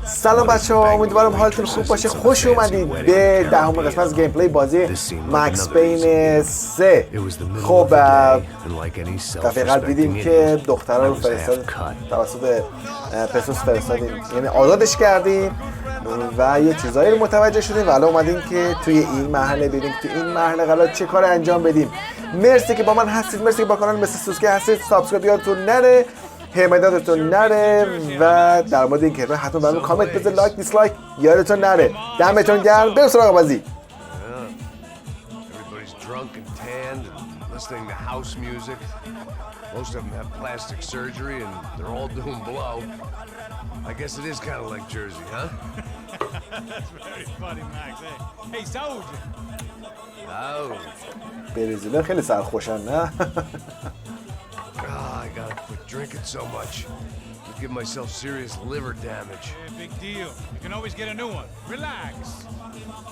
سلام بچه‌ها، امیدوارم حالتون خوب باشه. خوش اومدید به دهمین قسمت از گیم پلی بازی مکس پین 3. خب دفعه قبل دیدیم که دخترها رو فرستادیم توسط پاسوس فرستادیم، یعنی آزادش کردیم و یه چیزایی رو متوجه شدیم و الان اومدیم که توی این مرحله ببینیم که این مرحله قرار چه کار انجام بدیم. مرسی که با من هستید، مرسی که با کانال مثل سوسکه هستید. سابسکرایب یادتون نره، حمایتتون نره و در مورد این که حتما برام کامنت بذار، لایک دیسلایک یادتون نره. دمتون گرم. بریم سراغ بازی. Most of them have plastic surgery and they're all doing blow. I guess it is kind of like Jersey, huh? That's very funny, Max. Hey, soldier. Oh. برزیل خیلی سرخوشن نه؟ I gotta quit drinking so much. I give myself serious liver damage. Yeah, big deal. You can always get a new one. Relax.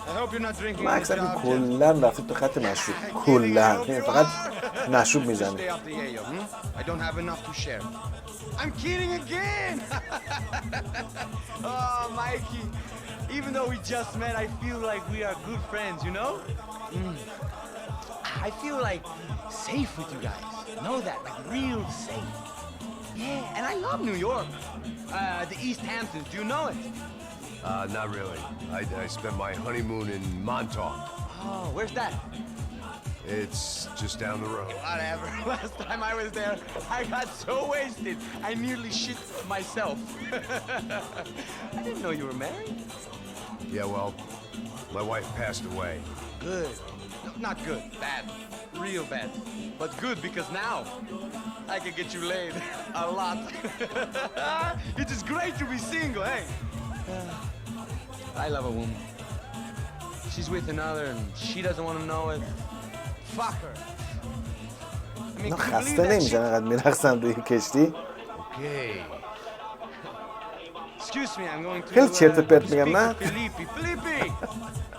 I hope you're not drinking. مکس هم کلا رفت تو خط مشروب، کلا فقط مشروب میزنه. I don't have enough to share. I'm kidding again. Oh, Mikey. Even though we just met, I feel like we are good friends, you know? I feel like safe with you guys. Know that, like real safe. Yeah, and I love New York. The East Hamptons, do you know it? Not really. I spent my honeymoon in Montauk. Oh, where's that? It's just down the road. Whatever. Last time I was there, I got so wasted, I nearly shit myself. I didn't know you were married. Yeah, well, my wife passed away. Good. No, not good. Bad. Real bad. But good because now I can get you laid a lot. It is great to be single, hey? I love a woman. She's with another and she doesn't want to know it. Fuck her. I mean, خسته نمیشن انقدر میرقصن روی کشتی؟ Okay. Excuse me, I'm going to خیلی چرت و پرت میگم نه؟ Felipe,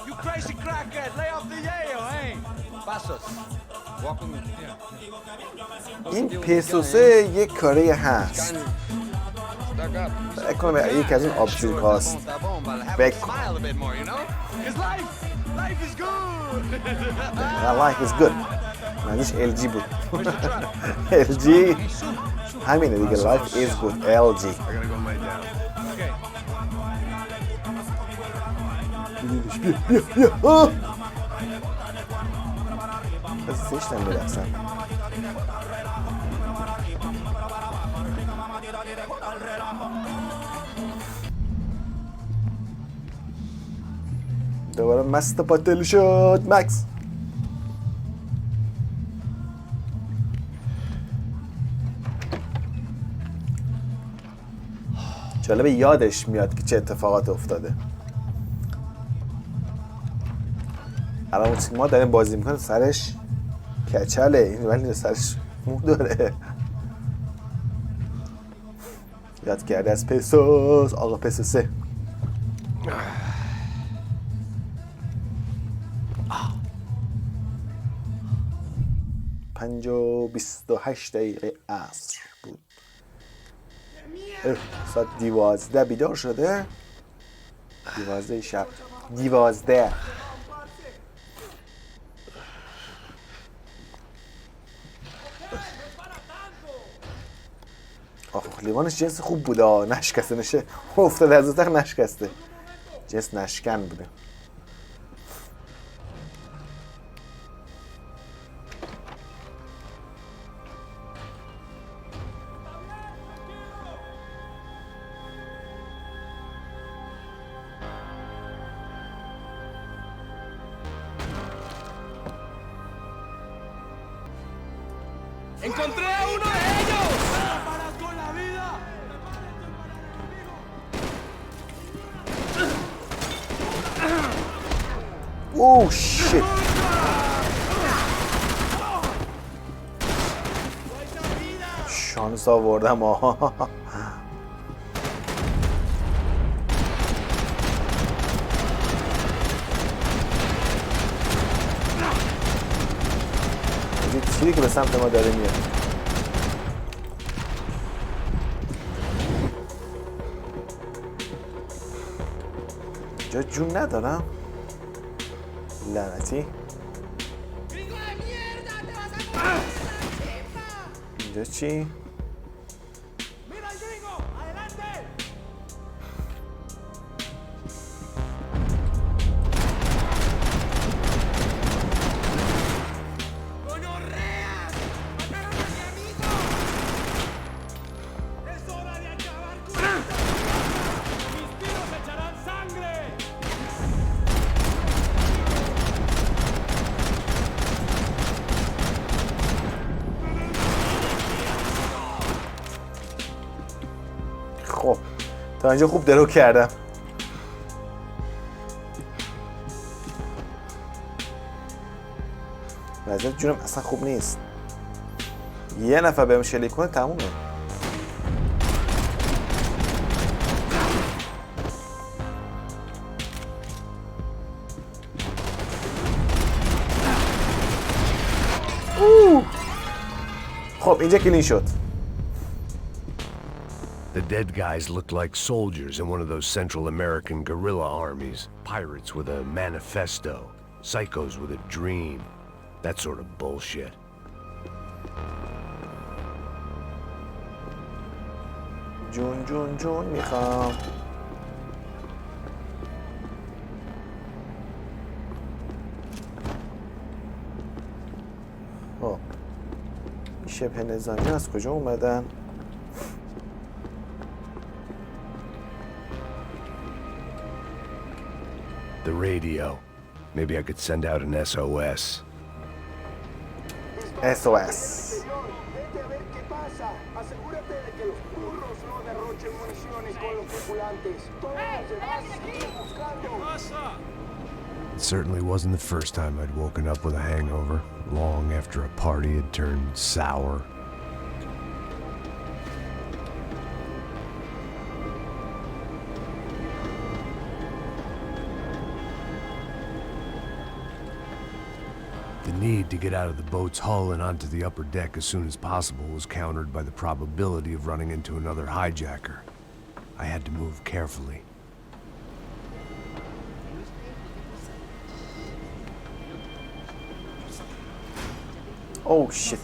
you crazy crackhead, lay off the yayo, hey? Pásos. Walk with me. این پسوسه یک کاره هست. اکنون یک از این آبجوک هاست. Life is good. معنیش LG بود. LG همینه دیگه. Life is good. LG. بیا. از زشتم میرقصن. دوباره مست پاتل شد مکس. جالبه یادش میاد که چه اتفاقات افتاده. الان اون ما داریم بازی میکنه سرش کچله، این ولی سرش مو داره. یاد کرده از پسوس. آقا پسوسه 5:28 عصر بود. ساعت 12 بیدار شده. 12 شب. 12. لیوانش جنس خوب بوده، نشکسته نشه افتاده از اتاق نشکسته. جنس نشکن بوده. ¡Encontré a uno de ellos! ¡Paras con la vida! Oh shit! شانس آوردم آها. تیری که به سمت ما داره میاد. اینجا جون ندارم لعنتی. اینجا چی؟ خب تا اینجا خوب درو کردم. وضعیت جونم اصلا خوب نیست. یه نفر بهم شلیک کنه تمومه. خب اینجا کلین شد. The dead guys looked like soldiers in one of those Central American guerrilla armies. Pirates with a manifesto. Psychos with a dream. That sort of bullshit. جون جون جون میخوام. خب شبه نظامی از کجا اومدن؟ The radio. Maybe I could send out an SOS. SOS. It certainly wasn't the first time I'd woken up with a hangover, long after a party had turned sour. The need to get out of the boat's hull and onto the upper deck as soon as possible was countered by the probability of running into another hijacker. I had to move carefully. Oh shit.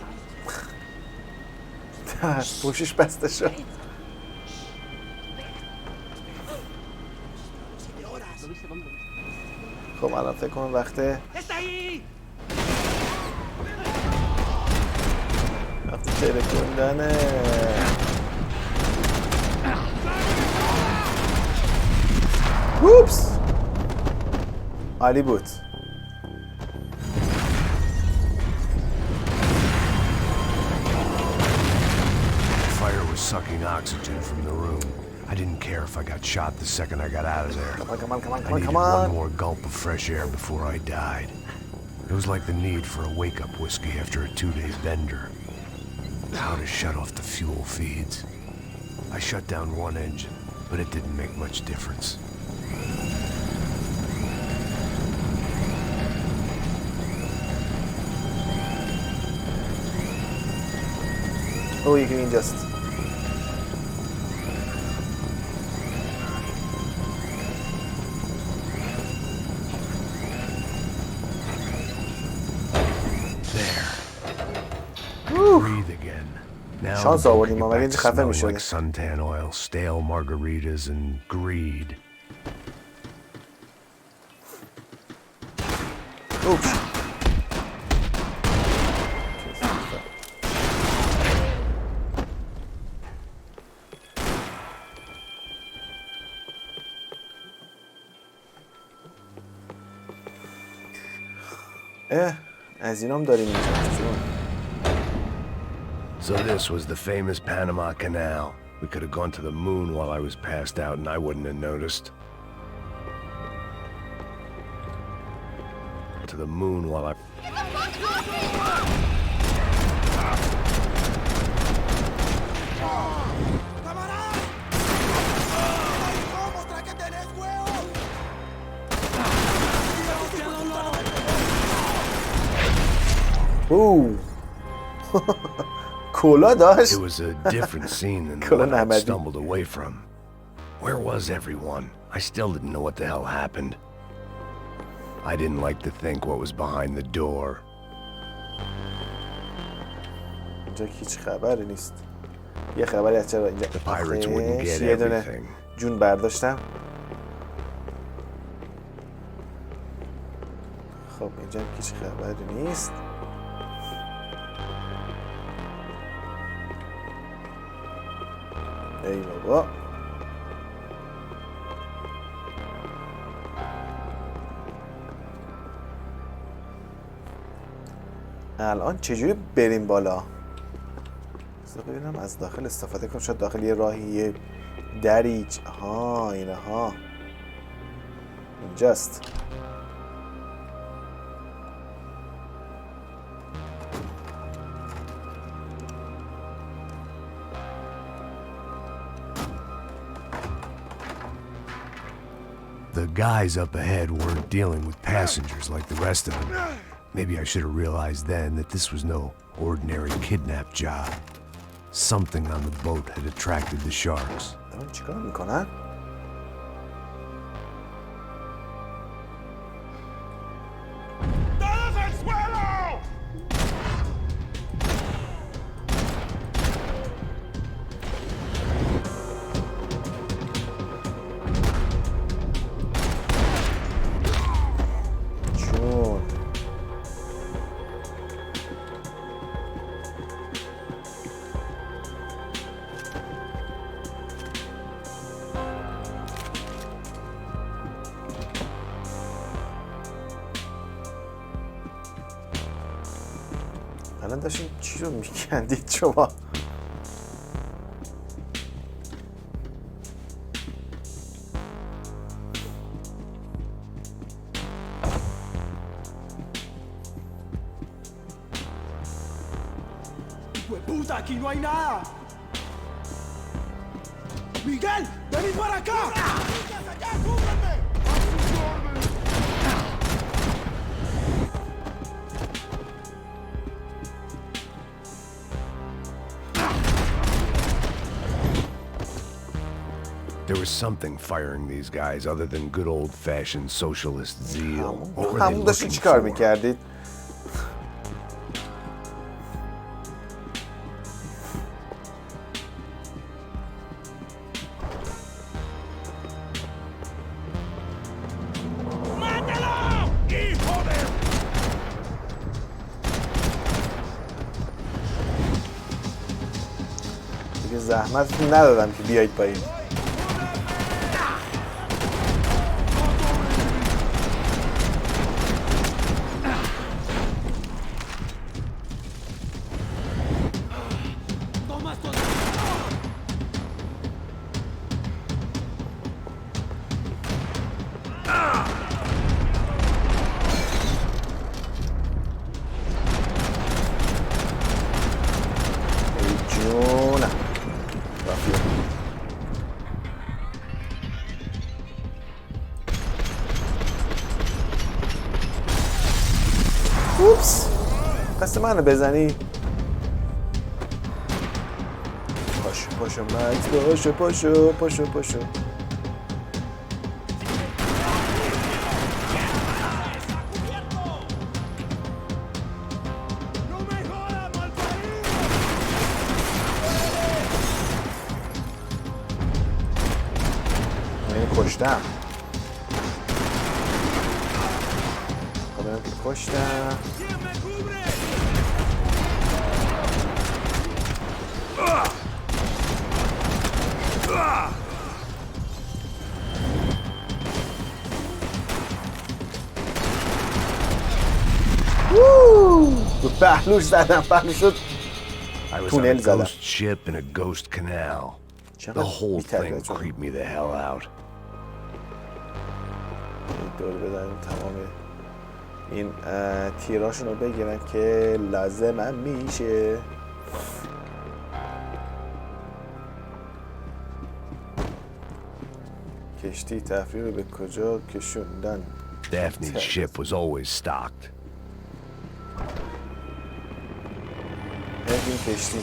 پوشش بسته شد. خب الان فکر کنم وقتی ترکوندنه. اوپس عالی بود. Fire was sucking oxygen from the room. I didn't care if I got shot the second I got out of there. I needed one more gulp of fresh air before I died. It was like the need for a wake-up whiskey after a 2-day bender. How to shut off the fuel feeds. I shut down one engine, but it didn't make much difference. Oh, you can just... Breathe again. Now شانس آوردیم ما مگه اینجا خفه smelling میشدیم. like suntan oil, stale margaritas, and greed. اوپس. از اینام داریم اینجا. So this was the famous Panama Canal. We could have gone to the moon while I was passed out and I wouldn't have noticed. To the moon while I... Ooh. کلا داشت. It was a different scene than the one I stumbled away from. Where was everyone? I still didn't know what the hell happened. I didn't like to think what was behind the door. اینجا هیچ خبری نیست. یه خبری از چرا اینجا یه دونه جون برداشتم. خب اینجا هیچ خبری نیست. ای بابا. الان چجوری بریم بالا؟ ببینم از داخل استفاده کنم. شاید داخل یه راهی، یه دری. ها اینها اینجاست. The guys up ahead weren't dealing with passengers like the rest of them. Maybe I should have realized then that this was no ordinary kidnap job. Something on the boat had attracted the sharks. چیکار میکنن؟ الان داشتین چی رو میکندید شما؟ ¡Puta, aquí no hay nada! ¡Miguel, venid para acá! There was something firing these guys other than good old-fashioned socialist zeal. What were they همون داشتین looking چی کار for? میکردید؟ زحمتتون ندادم که بیایید پایین. اوپس قصد منو بزنی؟ پاشو پاشو مکس پاشو پاشو پاشو پاشو من کشتم کشتم پهلوش زدم پهلوش شد تونل زدم ship in a ghost canal. The whole thing creeped me the hell out. دور بدن تمام این تیراشون رو بگیرن که لازم میشه. کشتی تفریح رو به کجا کشوندن؟ Daphne's ship was always stocked. این کشتی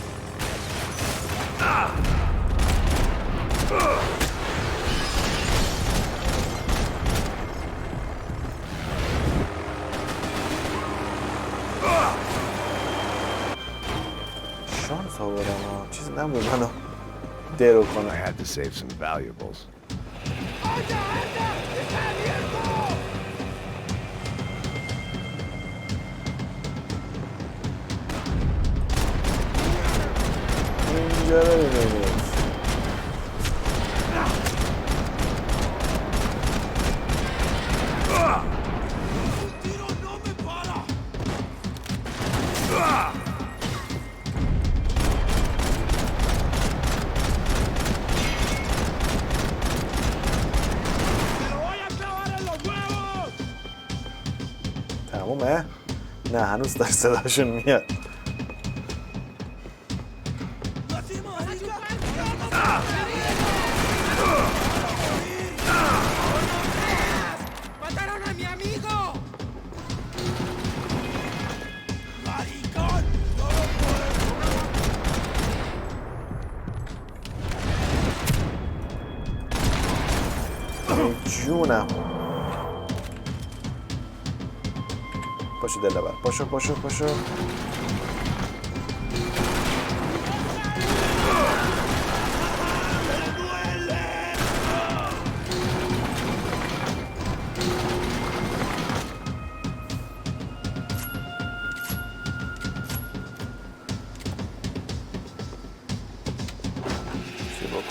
نمیدونم منو درو کنه. I had to save some valuables. اینجا رو ببینید. تمومه؟ نه هنوز در صداشون میاد. جونم پاشو دلبر پاشو پاشو پاشو.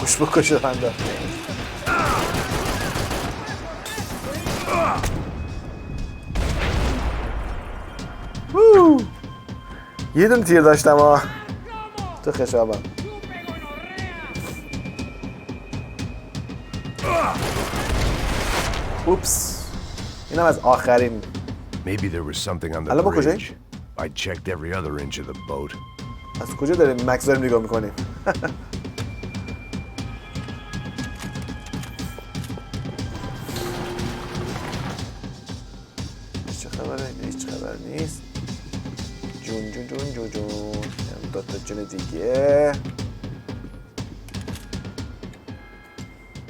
بکش بکش بنده. یه دونه تیر داشتم ها تو خشابم. اوپس اینم از آخرین. Maybe there was something on the الان با کجایی؟ bridge. I checked every other inch of the boat. از کجا داریم مکس داریم نگاه میکنیم؟ چه خبره؟ هیچ خبر نیست. جون جون جون جون جون. دوتا جون دیگه.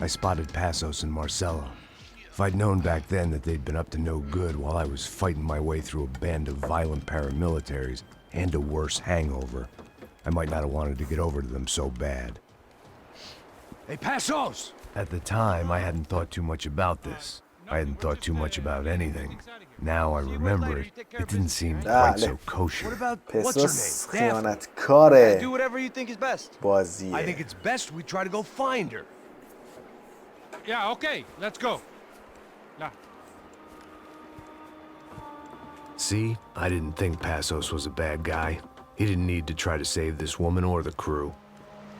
I spotted Passos and Marcelo. If I'd known back then that they'd been up to no good while I was fighting my way through a band of violent paramilitaries and a worse hangover, I might not have wanted to get over to them so bad. Hey, Passos! At the time, I hadn't thought too much about this. I hadn't thought too much about anything. Now I remember it, it didn't seem quite so kosher. What about what's her پسوس name? Daphne. خیانتکاره. Do whatever you think is best. I think بازیه. it's best we try to go find her. Yeah, okay, let's go. Now, See, I didn't think Passos was a bad guy. He didn't need to try to save this woman or the crew.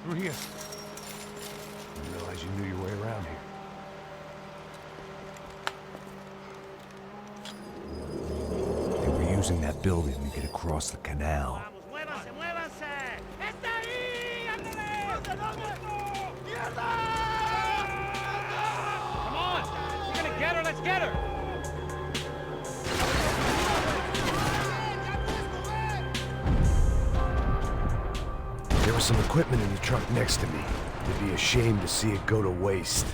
through here. I didn't realize you knew your way around here. They were using that building to get across the canal. ¡Muévanse, muévanse! ¡Está ahí! ¡Ándale! ¡Mierda! Come on! We're gonna get her, let's get her! There was some equipment in the truck next to me. It'd be a shame to see it go to waste.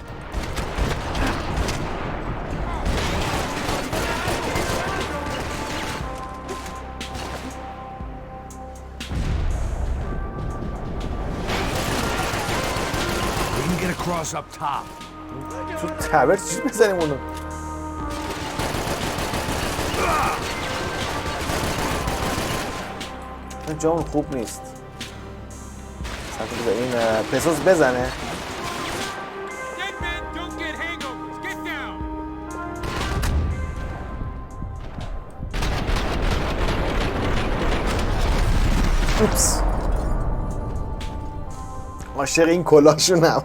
We can get across up top. تو تبر چیزی بزنیم اونو. این جامون خوب نیست. سمتی به این پسوس بزنه. Dead men don't get hangovers. Get down! اوپس. عاشق این کلاشونم.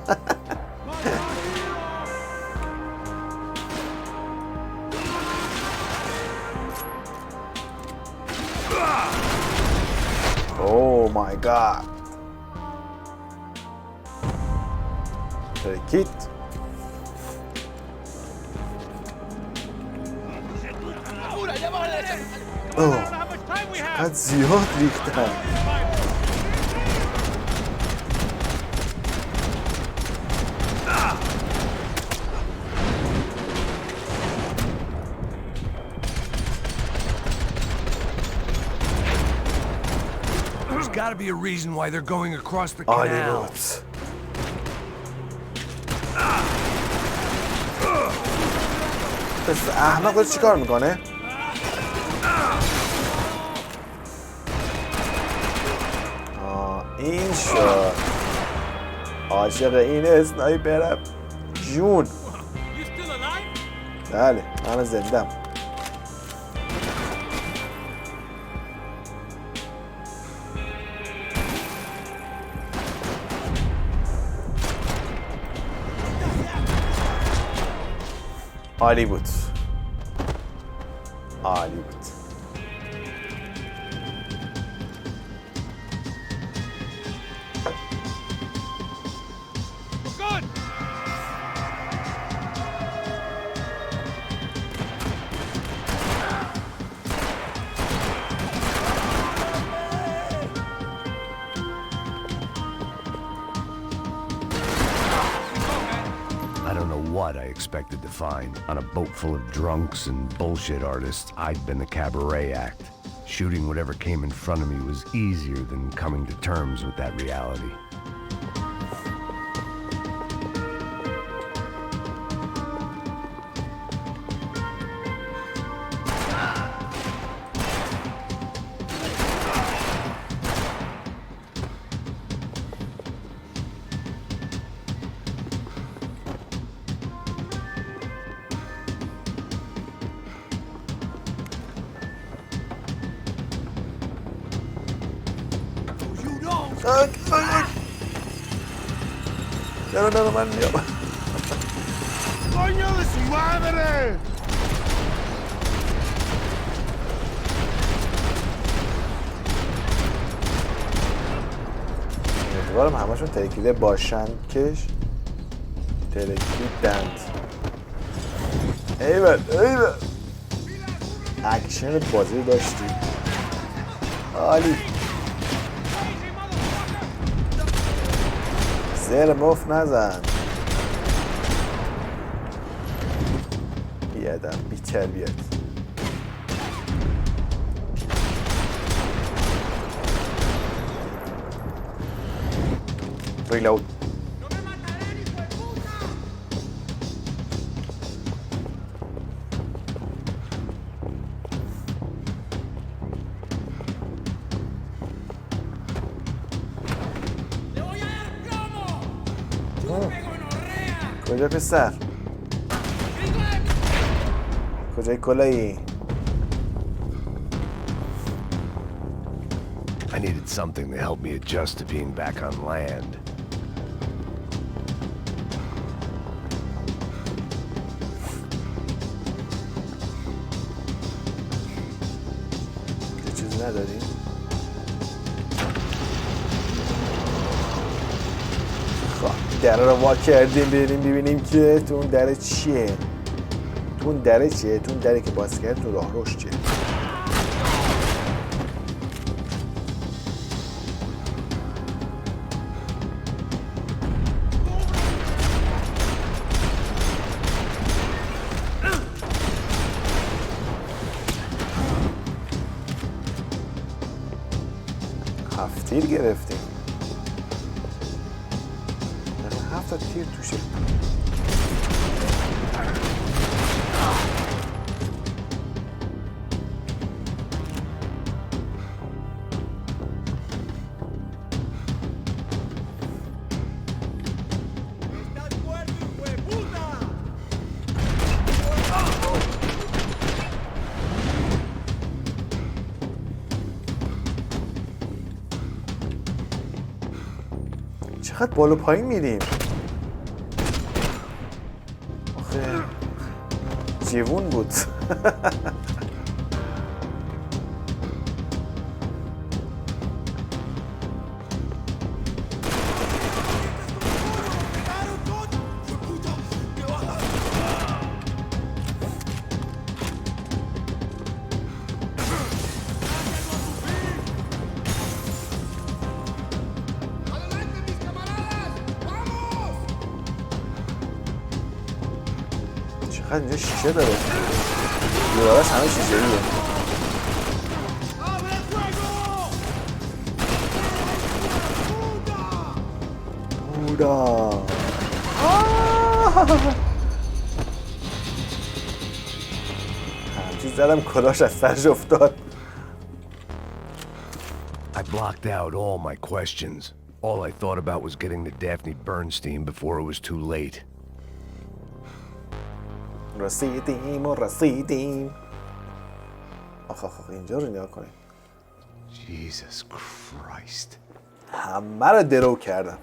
Oh my god. ترکیت. اوه چقدر زیاد ریختن. gotta be a reason why they're going across the عالی canal. بود. پس احمق داره چی کار میکنه؟ این شد عاشق این اسنایپرم جون. بله من زندم. عالی بود. عالی بود. What I expected to find. On a boat full of drunks and bullshit artists, I'd been the cabaret act. Shooting whatever came in front of me was easier than coming to terms with that reality. No, man, mío. ¡Coño de su madre! امیدوارم همشون ترکیده باشن کش ترکیدند. ایول اکشن بازی داشتی عالی. زیر مفت نزن بیادم بی تربیت. ریلود. کجا پسر؟ کجای کلایی؟ I needed something to help me adjust to being back on land. یه چیزی نداری؟ در رو وا کردیم بریم ببینیم که تو اون دره چیه. تو اون دره چیه؟ تو اون دره که باز کرد تو راه روش چیه؟ تیر گرفتیم. 7 تیر توشه. چقدر بالا پایین میریم. آخه جوون بود. چقدر اینجا شیشه داره. دیوارش همه شیشه ایه. خدا همچی زدم کلاش از سرش افتاد. I blocked out all my questions. All I thought about was getting to Daphne Bernstein before it was too late. رسیدیم آخ اینجا رو نگاه کنید. Jesus Christ. همه رو درو کردم.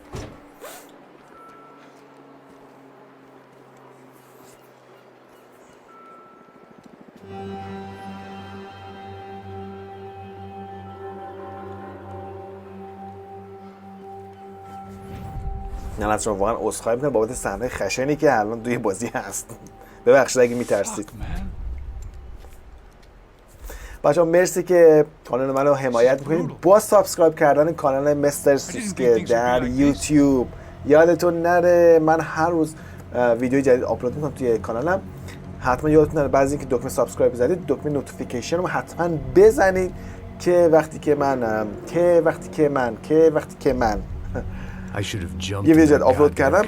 نه شما واقعا عذرخواهی میکنم بابت صحنه خشنی که الان توی بازی هست. ببخشید اگه میترسید. بچه‌ها مرسی که کانال منو حمایت میکنید با سابسکرایب کردن کانال مستر سوسکه در یوتیوب. یادتون نره من هر روز ویدیو جدید آپلود میکنم توی کانالم. حتما یادتون نره بعد از اینکه دکمه سابسکرایب بزنید دکمه نوتیفیکیشن رو حتما بزنید که وقتی که من یه ویدیو جدید آپلود کردم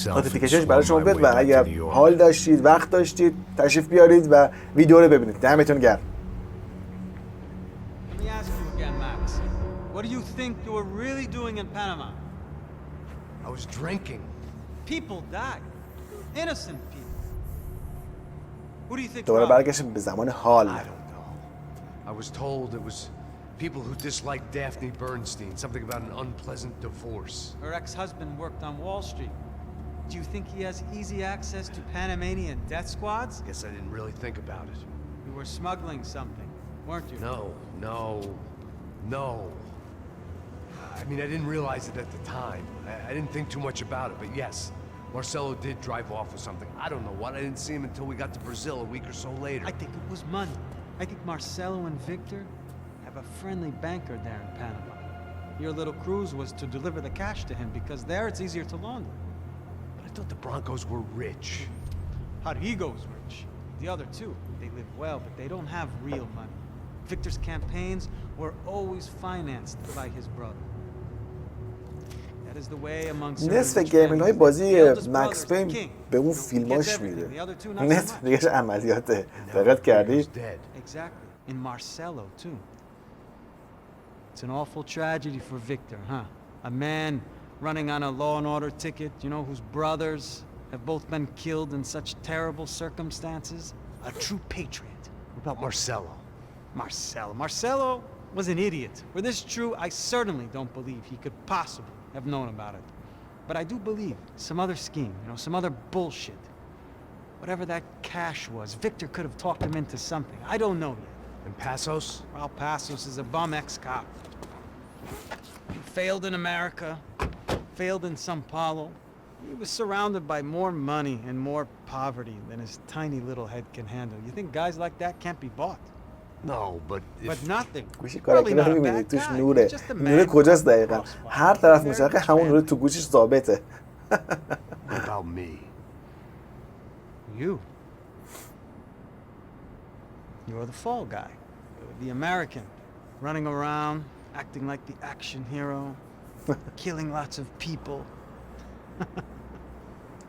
نوتیفیکیشنش برای شما بیاد و اگر حال داشتید وقت داشتید تشریف بیارید و ویدیو رو ببینید. دمتون گرم. Let me ask you again, Max. What do you think you were really doing in Panama? I was drinking. People died. Innocent people. Who do you think دوباره robbed? برگشتیم به زمان حال. I don't know. I was told it was people who disliked Daphne Bernstein, something about an unpleasant divorce. Her ex-husband worked on Wall Street. Do you think he has easy access to Panamanian death squads? Guess I didn't really think about it. You were smuggling something, weren't you? No. I mean, I didn't realize it at the time. I didn't think too much about it, but yes, Marcelo did drive off with something. I don't know what. I didn't see him until we got to Brazil a week or so later. I think it was money. I think Marcelo and Victor have a friendly banker there in Panama. Your little cruise was to deliver the cash to him because there it's easier to launder. But I thought the Broncos were rich. Rodrigo's rich. The other two, they live well, but they don't have real money. Victor's campaigns were always financed by his brother. That is the way among نصف گیمینگ های بازی مکس پین به اون فیلماش میده. نصف دیگهش عملیاته. دقت کردی؟ Exactly. In Marcelo too. It's an awful tragedy for Victor, huh? A man running on a law and order ticket, you know, whose brothers have both been killed in such terrible circumstances. A true patriot. What about Marcelo? Marcelo was an idiot. Were this true, I certainly don't believe he could possibly have known about it. But I do believe some other scheme, you know, some other bullshit. Whatever that cash was, Victor could have talked him into something. I don't know yet. And Passos? Well, Pastors is a bum ex-cop. He failed in America, failed in Sao Paulo. He was surrounded by more money and more poverty than his tiny little head can handle. You think guys like that can't be bought? No, but if... But nothing. گوشی Really کاراکتر not a می‌بینی bad توش guy. نوره. He's just a نوره man کجاست who دقیقاً؟ crossed هر طرف می‌چرخه همون نوره تو گوشش ثابته. What about me? You. You're the fall guy. You're the American. Running around, acting like the action hero. Killing lots of people.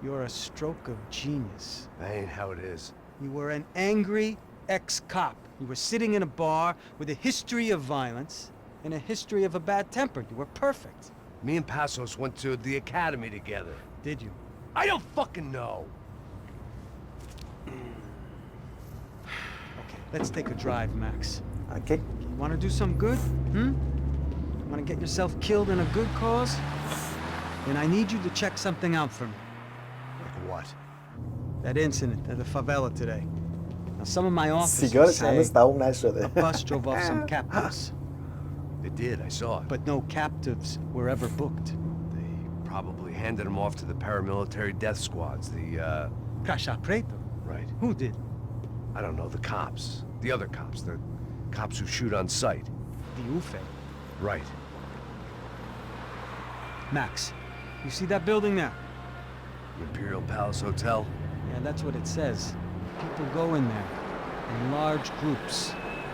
You're a stroke of genius. That ain't how it is. You were an angry ex-cop. You were sitting in a bar with a history of violence and a history of a bad temper. You were perfect. Me and Passos went to the academy together. Did you? I don't fucking know. Okay, let's take a drive, Max. Okay. You want to do some good? Want to get yourself killed in a good cause? Then I need you to check something out for me. Like what? That incident at the favela today. Now, some of my officers سیگارش say هنوز تموم نشده. a bus drove off some captives, They did, I saw it. but no captives were ever booked. They probably handed them off to the paramilitary death squads, the, Caixa Preto? right. Who did? I don't know, the cops. The other cops, the cops who shoot on sight. The UFE. Right. Max, you see that building there? The Imperial Palace Hotel? Yeah, that's what it says. People go in there in large groups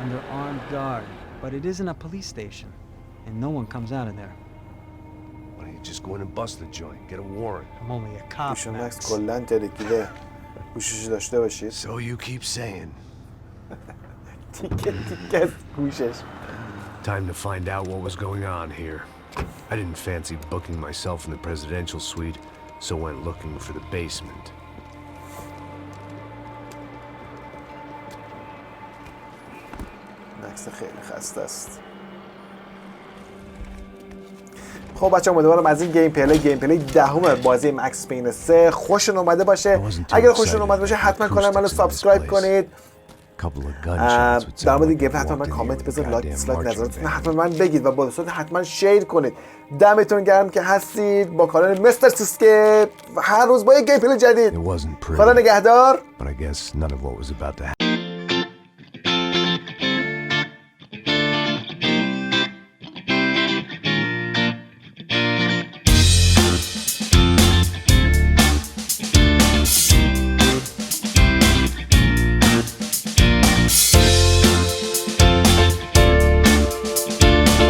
under armed guard, but it isn't a police station, and no one comes out of there. What do You just go in and bust the joint, get a warrant. I'm only a cop, گوش Max. مکس کلن ترکیده. گوشش داشته باشید. So you keep saying. تیکه تیکه از گوشش. Time to find out what was going on here. I didn't fancy booking myself in the presidential suite, so went looking for the basement. مکس خیلی خسته است. خب بچه‌ها امیدوارم از این گیم پلی دهم بازی مکس پین 3 خوشتون اومده باشه. اگر خوشتون اومده باشه حتما کانال منو سابسکرایب کنید. در مورد گیم حتما من کامنت بذارید، لایک دیسلایک نظراتتون حتما من بگید و با دوستاتون حتما شیر کنید. دمتون گرم که هستید با کانال مستر سیسکپ و هر روز با یک گیم پلی جدید. خدا نگهدار.